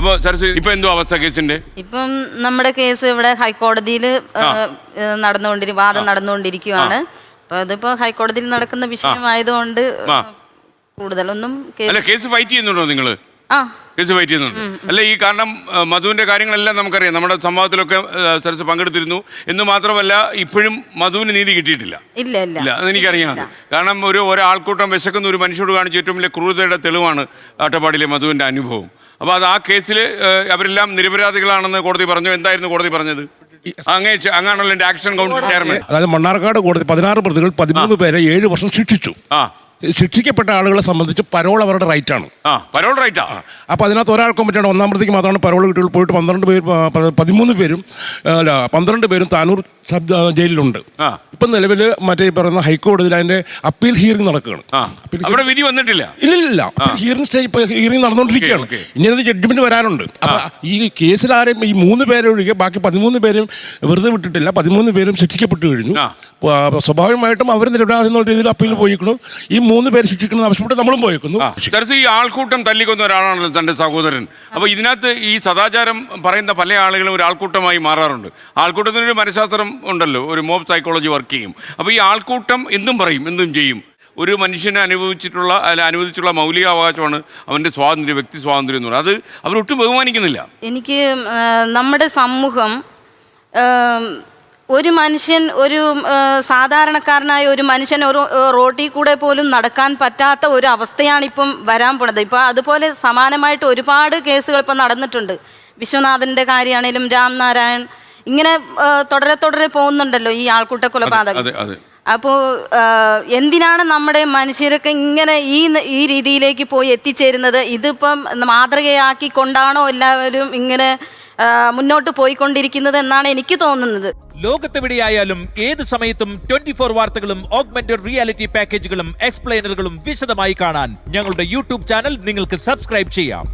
അപ്പോൾ സരസ്വതി ഇപ്പൊ എന്തോ അവസ്ഥ കേസിന്റെ? ഇപ്പം നമ്മുടെ കേസ് ഇവിടെ ഹൈക്കോടതിയിൽ വാദം നടന്നുകൊണ്ടിരിക്കുകയാണ്. അപ്പൊ അതിപ്പോ ഹൈക്കോടതിയിൽ നടക്കുന്ന വിഷയമായതുകൊണ്ട് കൂടുതലൊന്നും കേസ് ഫൈറ്റ് ചെയ്യുന്നുണ്ടോ നിങ്ങള്? കേസ് ഫൈറ്റ് ചെയ്യുന്നുണ്ട് അല്ല? ഈ കാരണം മധുവിന്റെ കാര്യങ്ങളെല്ലാം നമുക്കറിയാം, നമ്മുടെ സംവാദത്തിലൊക്കെ സരസ് പങ്കെടുത്തിരുന്നു എന്ന് മാത്രമല്ല ഇപ്പോഴും മധുവിന് നീതി കിട്ടിയിട്ടില്ല. ഇല്ല, അതെനിക്കറിയാം. കാരണം ഒരാൾക്കൂട്ടം വിശക്കുന്ന ഒരു മനുഷ്യരോട് കാണിച്ച ഏറ്റവും വലിയ ക്രൂരതയുടെ തെളിവാണ് അട്ടപ്പാടിയിലെ മധുവിന്റെ അനുഭവം. അപ്പോൾ അത് ആ കേസിൽ അവരെല്ലാം നിരപരാധികളാണെന്ന് കോടതി പറഞ്ഞു. എന്തായിരുന്നു കോടതി പറഞ്ഞത്? അങ്ങാണല്ലോ എന്റെ ആക്ഷൻ കൗൺസിൽ ചെയർമാൻ. അതായത് മണ്ണാർക്കാട് കോടതി 16 പ്രതികൾ 13 പേരെ 7 വർഷം ശിക്ഷിച്ചു. ശിക്ഷിക്കപ്പെട്ട ആളുകളെ സംബന്ധിച്ച് പരോൾ അവരുടെ റൈറ്റാണ്. പരോൾ റൈറ്റാ. അപ്പോൾ അതിനകത്ത് ഒരാൾക്കും പറ്റാണ്ട് 1-ാം പ്രതിക്ക് മാത്രമാണ് പരോൾ കിട്ടിയുള്ളൂ. പോയിട്ട് 13 പേരും താനൂർ സബ് ജയിലിലുണ്ട്. ഇപ്പം നിലവിൽ മറ്റേ പറയുന്ന ഹൈക്കോടതിയിൽ അതിന്റെ അപ്പീൽ ഹിയറിംഗ് നടക്കുകയാണ്. അവിടെ വിധി വന്നിട്ടില്ല. ഇല്ല, ഹിയറിംഗ് നടന്നുകൊണ്ടിരിക്കുകയാണ്. ഇനി അത് ജഡ്ജ്മെന്റ് വരാനുണ്ട്. അപ്പൊ ഈ കേസിൽ ആരെയും ഈ 3 പേരെ ഒഴികെ ബാക്കി 13 പേരും വെറുതെ വിട്ടിട്ടില്ല. 13 പേരും ശിക്ഷിക്കപ്പെട്ടു കഴിഞ്ഞു. സ്വാഭാവികമായിട്ടും അവർ നിരപരാധി എന്നുള്ള രീതിയിൽ അപ്പീൽ പോയിക്കുന്നു. ഈ 3 പേര് ശിക്ഷിക്കണം ആവശ്യപ്പെട്ട് നമ്മളും പോയിക്കുന്നു. ഈ ആൾക്കൂട്ടം തല്ലിക്കൊന്ന ഒരാളാണല്ലോ തന്റെ സഹോദരൻ. അപ്പൊ ഇതിനകത്ത് ഈ സദാചാരം പറയുന്ന പല ആളുകളും ഒരു ആൾക്കൂട്ടമായി മാറാറുണ്ട്. ആൾക്കൂട്ടത്തിനൊരു മനഃശാസ്ത്രം ഉണ്ടല്ലോ, ഒരു മോബ് സൈക്കോളജി വർക്ക് ചെയ്യും. അപ്പോൾ ഈ ആൾക്കൂട്ടം എന്തും പറയും, എന്തും ചെയ്യും. ഒരു മനുഷ്യനെ അനുവദിച്ചുള്ള മൗലികാവകാശമാണ് അവൻ്റെ സ്വാതന്ത്ര്യം, വ്യക്തി സ്വാതന്ത്ര്യം എന്ന് പറയുന്നത്. അത് അവരൊട്ടും ബഹുമാനിക്കുന്നില്ല. എനിക്ക് നമ്മുടെ സമൂഹം ഒരു മനുഷ്യൻ, ഒരു സാധാരണക്കാരനായ ഒരു മനുഷ്യൻ ഒരു റോഡിൽ കൂടെ പോലും നടക്കാൻ പറ്റാത്ത ഒരു അവസ്ഥയാണ് ഇപ്പം വരാൻ പോണത്. ഇപ്പോൾ അതുപോലെ സമാനമായിട്ട് ഒരുപാട് കേസുകൾ ഇപ്പം നടന്നിട്ടുണ്ട്. വിശ്വനാഥൻ്റെ കാര്യമാണേലും രാംനാരായൺ, ഇങ്ങനെ തുടരെ പോകുന്നുണ്ടല്ലോ ഈ ആൾക്കൂട്ട കൊലപാതകം. അപ്പോൾ എന്തിനാണ് നമ്മുടെ മനുഷ്യരൊക്കെ ഇങ്ങനെ ഈ രീതിയിലേക്ക് പോയി എത്തിച്ചേരുന്നത്? ഇതിപ്പം മാതൃകയാക്കി കൊണ്ടാണോ എല്ലാവരും ഇങ്ങനെ മുന്നോട്ട് പോയിക്കൊണ്ടിരിക്കുന്നത് എന്നാണ് എനിക്ക് തോന്നുന്നത്. ലോകത്തെവിടെയായാലും ഏത് സമയത്തും 24 വാർത്തകളും ഓഗ്മെന്റഡ് റിയാലിറ്റി പാക്കേജുകളും എക്സ്പ്ലെയിനറുകളും വിശദമായി കാണാൻ ഞങ്ങളുടെ യൂട്യൂബ് ചാനൽ നിങ്ങൾക്ക് സബ്സ്ക്രൈബ് ചെയ്യാം.